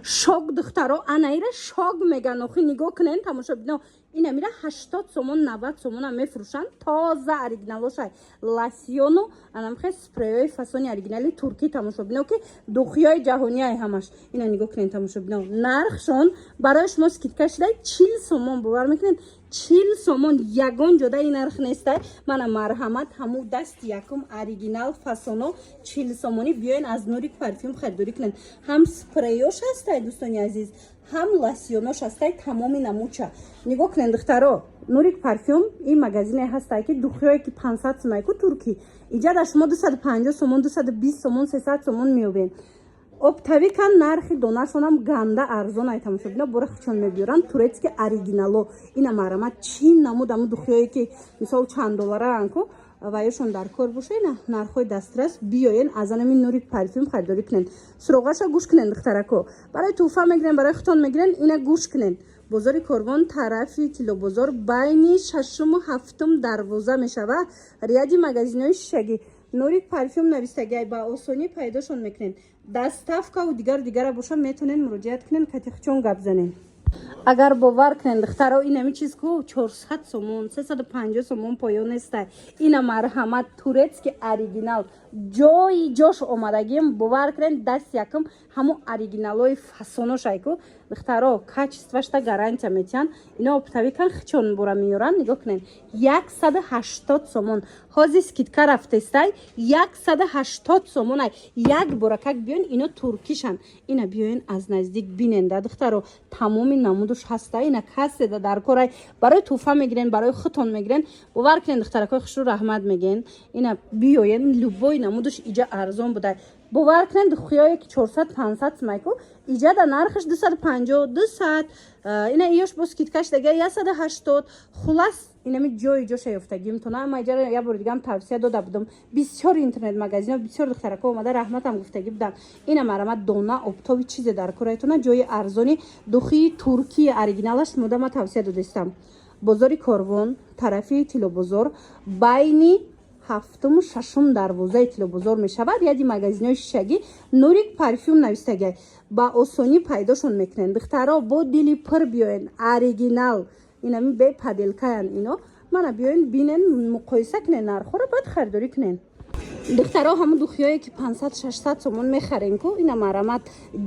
шок духтаро анаира шок меган охи нигоҳ кунен тамошобино ина мира 80 сомон 90 сомон ам мефурӯшанд тоза оригиналошай лосьону анамхе спреёи фасони оригинали турки тамошобино ки духиёи ҷаҳонияй ҳамаш ина нигоҳ кунен тамошобино нархшон барои шумо скидка шудай 40 сомон бовар мекунед 40 сомон ягон ҷода ин нарх нестай мана марҳамат ҳаму дасти якум оригинал фасоно 40 сомонӣ биёен аз Нурик парфюм харидорӣ кунед ҳам спреёш ҳастай дӯстони азиз ҳам лосьёнош ҳастай тамоми намуча нигоҳ кунед духтаро Нурик парфюм ин магазине ҳастай ки духиёе ки 500 сомайку турки иҷада шумо 250 сомон 220 сомон 300 сомон меёбед оптавикан нархи донашонам ганда арзон ай тамошобино бора хичон мебиёранд турецки оригинало ина марҳамат чин намудаmu духиёе ки мисол чанд доллараанку ваёшон дар кор боша ина нархҳои дастрас биёен аз анами Нурик парфюм харидорӣ кунед суроғаша гӯш кунед духтарако барои туҳфа мегирен барои хитон мегирен ина гӯш кунед бозори Корвон тарафи Тилобозор байни 6-7 дарвоза мешавад ряди магазинҳои шишагӣ Нурик парфюм навистагиай ба осонӣ пайдошон мекунед доставкаву дигара бошад метавонед муроҷиат кунед катихчон гап занед агар бовар кунед духтаро инами чиз ку 400 сомон 350 сомон поён нестай ина марҳамат турецки оригинал ҷои ҷош омадагим бовар кунед даст якум ҳаму оригиналои фасоношайку духтаро качествашта гарантия метиҳанд ино оптавикан хичон бора меёранд нигоҳ кунед 180 сомон ҳозир скидка рафтестай 180 сомонай як бора как биён ино туркишан ина биёен аз наздик биненда духтаро тамоми намудуш ҳаста ина каседа дар корай барои туҳфа мегирен барои хитон мегирен бовар кунед духтаракои хушрӯ раҳмат мегӯен ина биёен любой намудуш иҷа арзон будай бовар кунед духиёе ки 400-500 сомайку иҷада нархаш 250 200 ина иёш бо скидкаш дага 180 хулас инами ҷои ҷоша ёфтагимтона ама иҷара я бори дигам тавсия дода будам бисёр интернет магазино бисёр духтарако омада раҳматам гуфтагӣ будам ина марҳамат дона обтоби чизе дар корайтона ҷои арзони духии туркии оригиналаш модама тавсия додастам бозори Корвон тарафи Тилобозор байни 7-6 дарвозаи Тилобозор мешавад яди магазинҳои шишагӣ Нурик парфюм навистагиай ба осонӣ пайдошон мекунед духтаро бо дили пир биёен оригинал инами бе паделкаян ино мана биёен бинен муқоиса кунед нархҳоро баъд харидорӣ кунед духтаро ҳаму духиёе ки 500-600 сомон мехаренку ина марҳамат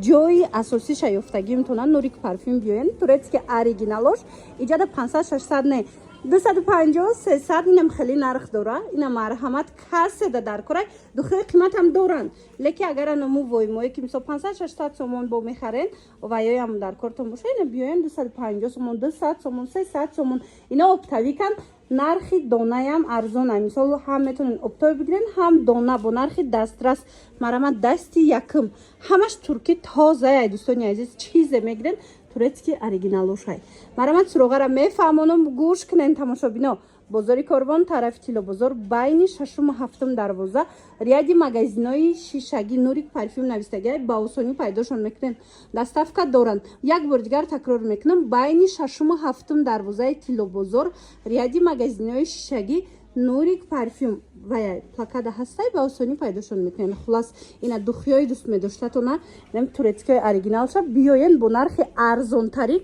ҷои асосиша ёфтагӣ метавонад Нурик парфюм биёен турецки оригиналош иҷада 500-600 не 250-300 инам хеле нарх дора ина марҳамат каседа дар корай духиёи қиматам доранд лекин агар анаму воймое ки мисол 500-600 сомон бо мехарен ваёям дар кортон боша ина биёен 250 сомон 200 сомон 300 сомон ина оптавикан нархи донаям арзона мисол ҳам метавонен оптои бигирен ҳам дона бо нархи дастрас марҳамат дасти якум ҳамаш турки тозаай дӯстони азиз чизе мегирен турецки оригиналошай марҳамат суроғара мефаҳмонам гӯш кунен тамошобино бозори Корвон тарафи Тилобозор байни 6-7 дарвоза ряди магазинҳои шишагӣ Нурик парфюм навистагиай ба осонӣ пайдошон мекунед доставка доранд як бори дигар такрор мекунам байни 6-7 дарвозаи Тилобозор ряди магазинҳои шишагӣ Нурик парфюм ваяй плакада ҳастай ба осонӣ пайдошон мекунед хулас ина духиёи дӯст медоштатона нами турецкиёи оригиналша биёен бо нархи арзонтарӣ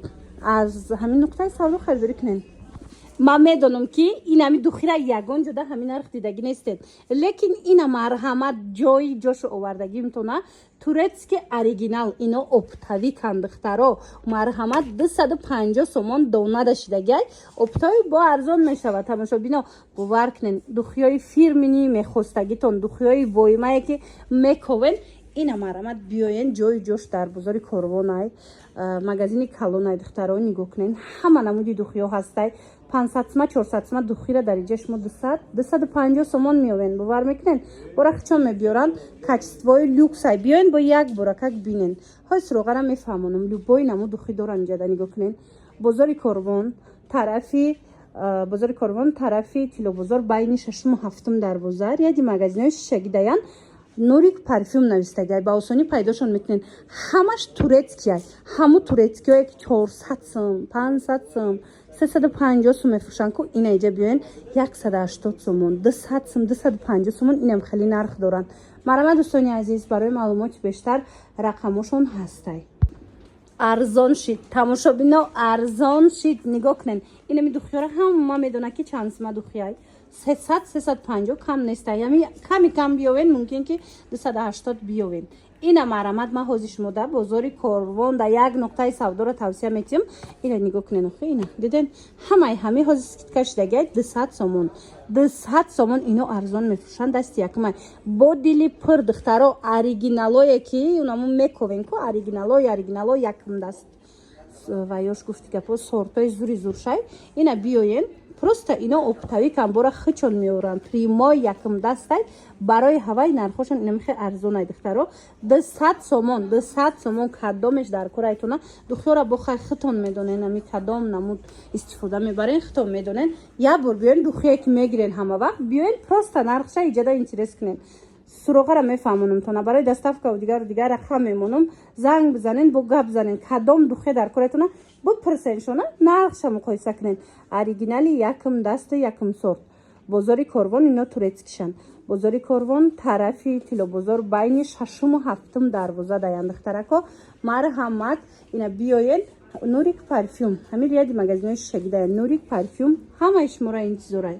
аз ҳамин нуқтаи савдо харидорӣ кунед ман медонам ки инами духира ягон ҷода ҳамин нарх дидагӣ нестед лекин ина марҳамат ҷои ҷошу овардагӣ метавона турецки оригинал ино оптавикан духтаро марҳамат 250 сомон дона дашидагиай оптои бо арзон мешавад тамошобино бовар кунед духиёи фирмини мехостагитон духиёи воймае ки мековен ина марҳамат биёен ҷои ҷош дар бозори Корвонай магазини Калонай духтаро нигоҳ кунед ҳама намуди духиё ҳастай 500 сома 400 сома духира дар иҷа шумо 200-250 сомон меёвен бовар мекунен бора хичон мебиёранд качествои люксай биёен бо як бора как бинен ҳой суроғара мефаҳмонам любой намо духӣ дорам иҷада нигоҳ кунен бозори Корвон тарафи Тилобозор байни 6-7 дарвоза ряди магазинҳои шишагӣ даян Нурик парфюм навистагиай ба осонӣ пайдошон мекунен ҳамаш турецкияй ҳаму турецкиое ки 400 сом 500 сом 350 сом мефурӯшанку ина иҷа биёен 180 сомон 200 сом 250 сомон инам хеле нарх доранд марҳамат дӯстони азиз барои маълумоти бештар рақамошон ҳастай арзон шид. Тамошобино арзон шид. Нигоҳ кунед. Ина ми духтёра ҳама медона ки чанд сима духияй. 300-350 кам неста. Ями кам биёвен, мумкин ки 280 биёвен. Ина марамад ма ҳозир шумода бозори Корвон да як нуқтаи савдоро тавсия метиҳам. Ина нигоҳ кунед. Ина диден ҳамаи ҳозир скидка шидагай 200 сомон. 200 сомон ино арзон мефурӯшанд дасти якумай. Бо дили пур духтаро оригиналое ки унаму мековен ко оригиналое якум даст. Ва ёш гуфти гапо сортои зури зуршай. Ина биёен. Просто ино оптави камбора хичон меоранд. Прямой якум дастай барои ҳаваи нархошон ина мехе арзонай духтаро 200 сомон кадомеш дар корайтона духтора бохай хитон медонен ами кадом намуд истифода мебарен хитон медонен я бор биёен духие ки мегирен ҳама вақт биёен просто нархша иҷада интерес кунен суроғара мефаҳмонам тона барои доставка дигар хам мемонам занг бизанен бо гап занен кадом духе дар корайтона бупрсен шона нархша муқоиса кунен оригинали якум дасти якум сорт бозори Корвон ино турецкишан бозори Корвон тарафи тилобозор байни 6-ум 7-ум дарвоза даянд духтарако марҳамат ина биёен Нурик парфюм ҳамин рияди магазинои шагидая Нурик парфюм ҳамаи шуморо интизорай